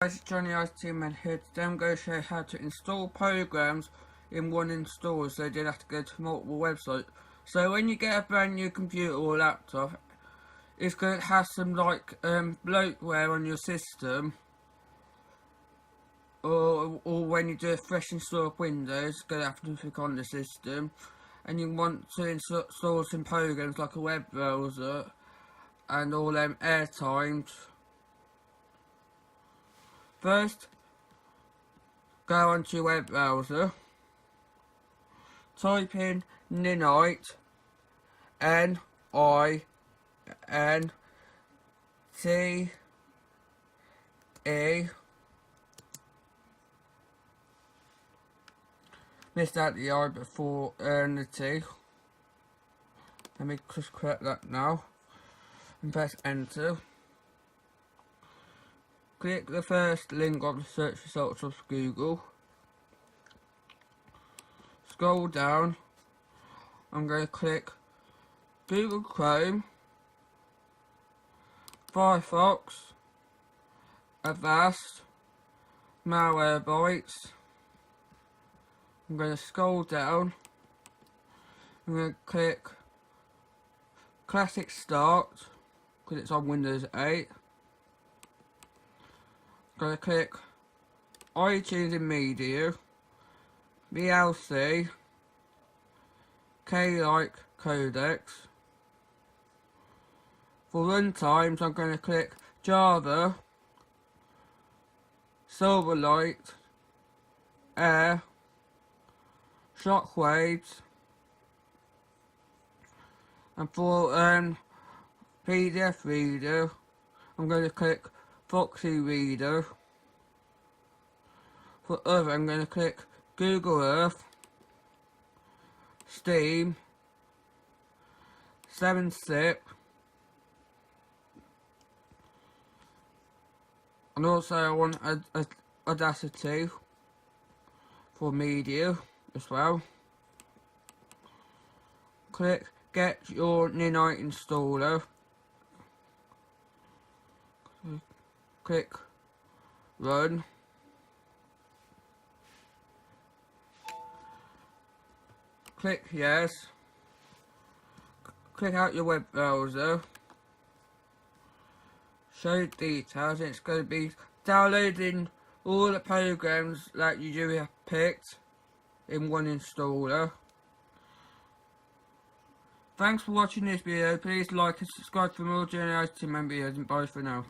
Guys, it's JonnyIT man here. Today I'm going to show you how to install programs in one installer, so you don't have to go to multiple websites. So when you get a brand new computer or laptop, it's going to have some bloatware on your system, or when you do a fresh install of Windows, it's going to have to click on the system, and you want to install some programs like a web browser and all them airtimes. First, go onto your web browser, type in JonnyIT, N-I-N-T-E, missed out the I before the T. Let me just correct that now, and press enter. Click the first link on the search results of Google. Scroll down. I'm going to click Google Chrome, Firefox, Avast, Malwarebytes. I'm going to scroll down. I'm going to click Classic Start because it's on Windows 8. I'm going to click iTunes and Media, VLC, K-like codecs. For runtimes, I'm going to click Java, Silverlight, Air, Shockwaves, and for PDF reader, I'm going to click Foxy Reader. For other, I'm going to click Google Earth, Steam, 7-Zip, and also I want Audacity for media as well. Click Get Your JonnyIT installer. Click Run. Click Yes. Click out your web browser. Show details. It's going to be downloading all the programs that you have picked in one installer. Thanks for watching this video. Please like and subscribe for more JonnyIT videos, and bye for now.